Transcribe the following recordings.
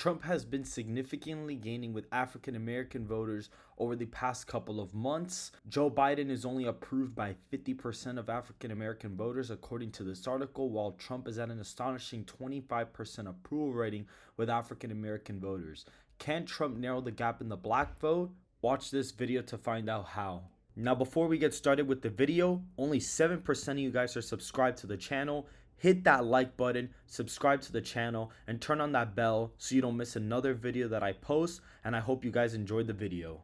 Trump has been significantly gaining with African American voters over the past couple of months. Joe Biden is only approved by 50% of African American voters, according to this article, while Trump is at an astonishing 25% approval rating with African American voters. Can Trump narrow the gap in the black vote? Watch this video to find out how. Now, before we get started with the video, only 7% of you guys are subscribed to the channel. Hit that like button, subscribe to the channel, and turn on that bell so you don't miss another video that I post, and I hope you guys enjoyed the video.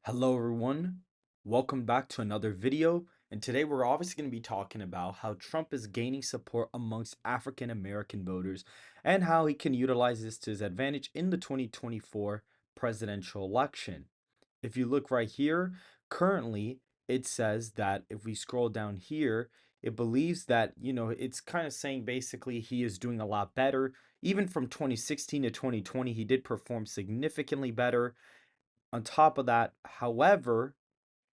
Hello everyone, welcome back to another video, and today we're obviously going to be talking about how Trump is gaining support amongst African American voters and how he can utilize this to his advantage in the 2024 presidential election. If you look right here, currently it says that if we scroll down here, it believes that, it's kind of saying basically he is doing a lot better. Even from 2016 to 2020, he did perform significantly better. On top of that, however,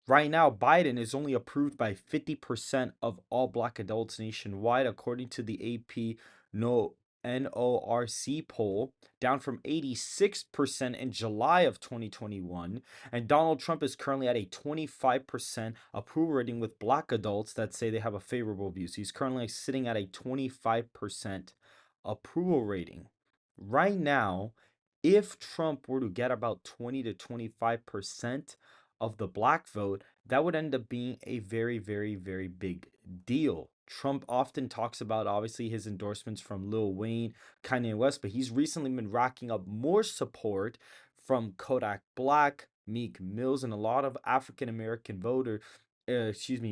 right now, Biden is only approved by 50% of all black adults nationwide, according to the AP NORC poll, down from 86% in July of 2021. And Donald Trump is currently at a 25% approval rating with black adults that say they have a favorable view. So he's currently sitting at a 25% approval rating. Right now, if Trump were to get about 20 to 25% of the black vote, that would end up being a very, very, very big deal. Trump often talks about obviously his endorsements from Lil Wayne, Kanye West, but he's recently been racking up more support from Kodak Black, Meek Mills, and a lot of African American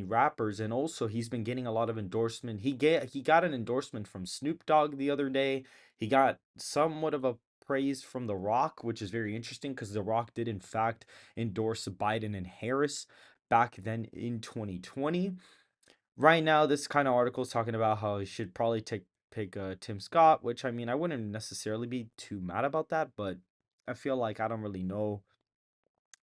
rappers. And also he's been getting a lot of endorsement. He got an endorsement from Snoop Dogg the other day. He got somewhat of a praise from The Rock, which is very interesting because The Rock did in fact endorse Biden and Harris back then in 2020. Right now, this kind of article is talking about how he should probably pick Tim Scott, which I mean, I wouldn't necessarily be too mad about that, but I feel like I don't really know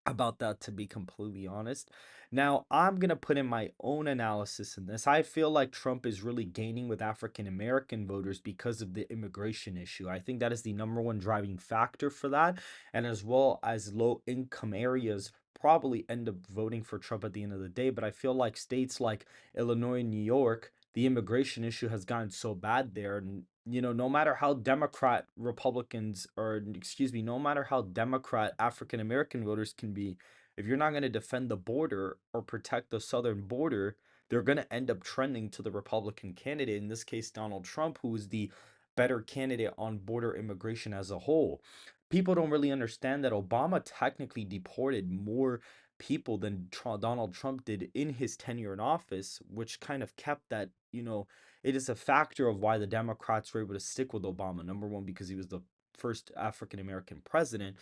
about that, to be completely honest. Now, I'm going to put in my own analysis in this. I feel like Trump is really gaining with African American voters because of the immigration issue. I think that is the number one driving factor for that, and as well as low income areas probably end up voting for Trump at the end of the day. But I feel like states like Illinois and New York, the immigration issue has gotten so bad there, and no matter how Democrat Republicans, or excuse me, no matter how Democrat African American voters can be, if you're not going to defend the border or protect the southern border, they're going to end up trending to the Republican candidate, in this case, Donald Trump, who is the better candidate on border immigration as a whole. People don't really understand that Obama technically deported more people than Donald Trump did in his tenure in office, which kind of kept that, it is a factor of why the Democrats were able to stick with Obama. Number one, because he was the first African American president.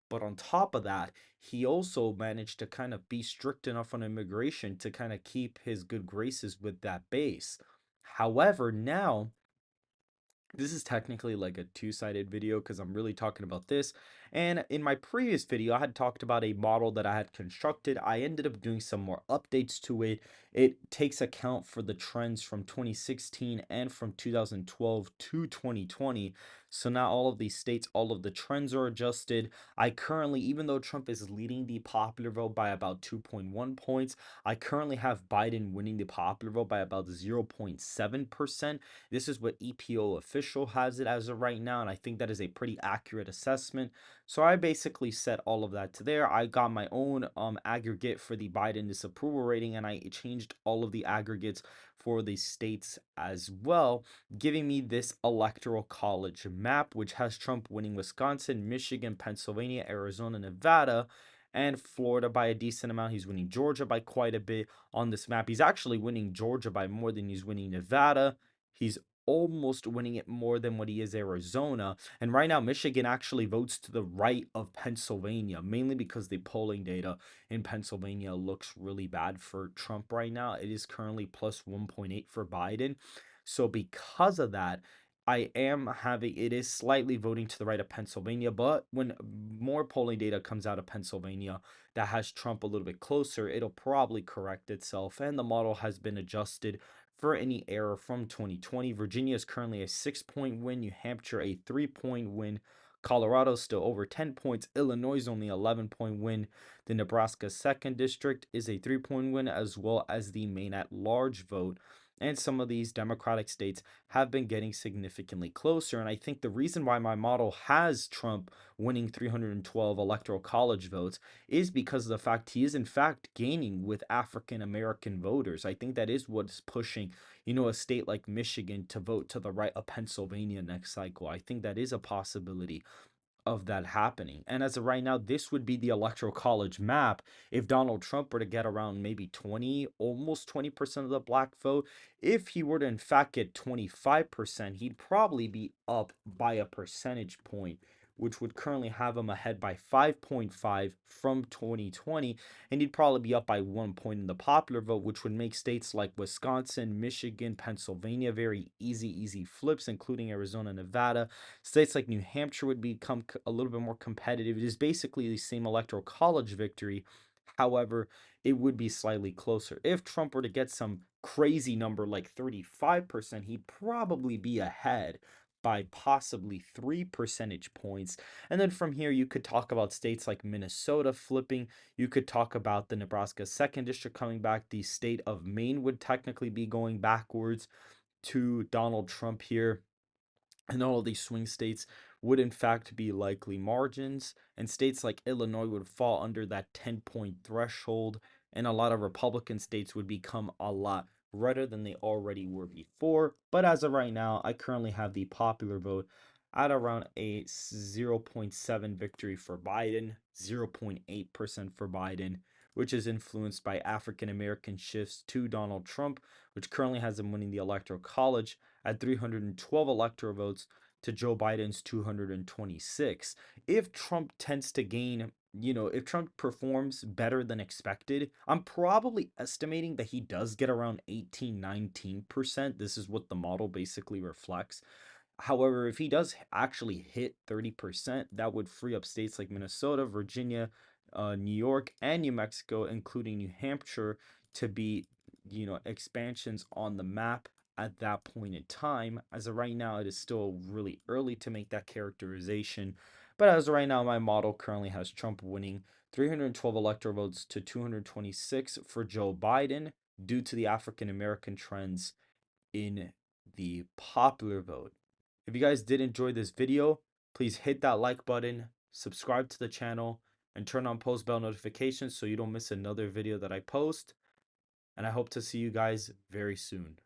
But on top of that, he also managed to kind of be strict enough on immigration to kind of keep his good graces with that base. However, now this is technically like a two-sided video because I'm really talking about this. And in my previous video, I had talked about a model that I had constructed. I ended up doing some more updates to it. It takes account for the trends from 2016 and from 2012 to 2020. So now all of these states, all of the trends are adjusted. I currently, even though Trump is leading the popular vote by about 2.1 points, I currently have Biden winning the popular vote by about 0.7%. This is what EPO official has it as of right now, and I think that is a pretty accurate assessment. So I basically set all of that to there. I got my own aggregate for the Biden disapproval rating, and I changed all of the aggregates for the states as well, giving me this electoral college map, which has Trump winning Wisconsin, Michigan, Pennsylvania, Arizona, Nevada, and Florida by a decent amount. He's winning Georgia by quite a bit on this map. He's actually winning Georgia by more than he's winning Nevada. He's almost winning it more than what he is Arizona. And right now, Michigan actually votes to the right of Pennsylvania, mainly because the polling data in Pennsylvania looks really bad for Trump right now. It is currently plus 1.8 for Biden. So because of that, it is slightly voting to the right of Pennsylvania, but when more polling data comes out of Pennsylvania that has Trump a little bit closer, it'll probably correct itself, and the model has been adjusted for any error from 2020. Virginia is currently a 6-point win, New Hampshire a 3-point win, Colorado's still over 10 points. Illinois is only 11-point win. The Nebraska 2nd District is a 3-point win, as well as the Maine at large vote. And some of these Democratic states have been getting significantly closer. And I think the reason why my model has Trump winning 312 electoral college votes is because of the fact he is, in fact, gaining with African American voters. I think that is what's pushing, a state like Michigan to vote to the right of Pennsylvania next cycle. I think that is a possibility of that happening. And as of right now, this would be the electoral college map. If Donald Trump were to get around maybe 20, almost 20% of the black vote, if he were to in fact get 25%, he'd probably be up by a percentage point, which would currently have him ahead by 5.5 from 2020, and he'd probably be up by 1 point in the popular vote, which would make states like Wisconsin, Michigan, Pennsylvania very easy flips, including Arizona, Nevada. States like New Hampshire would become a little bit more competitive. It is basically the same electoral college victory. However, it would be slightly closer. If Trump were to get some crazy number like 35%, he'd probably be ahead by possibly 3 percentage points. And then from here, you could talk about states like Minnesota flipping. You could talk about the Nebraska 2nd District coming back. The state of Maine would technically be going backwards to Donald Trump here. And all of these swing states would in fact be likely margins, and states like Illinois would fall under that 10-point threshold, and a lot of Republican states would become a lot redder than they already were before. But as of right now, I currently have the popular vote at around a 0.7 victory for Biden, 0.8% for Biden, which is influenced by African American shifts to Donald Trump, which currently has him winning the Electoral College at 312 electoral votes to Joe Biden's 226. If Trump tends to gain, if Trump performs better than expected, I'm probably estimating that he does get around 18, 19%. This is what the model basically reflects. However, if he does actually hit 30%, that would free up states like Minnesota, Virginia, New York, and New Mexico, including New Hampshire, to be, expansions on the map at that point in time. As of right now, it is still really early to make that characterization. But as of right now, my model currently has Trump winning 312 electoral votes to 226 for Joe Biden due to the African American trends in the popular vote. If you guys did enjoy this video, please hit that like button, subscribe to the channel, and turn on post bell notifications so you don't miss another video that I post. And I hope to see you guys very soon.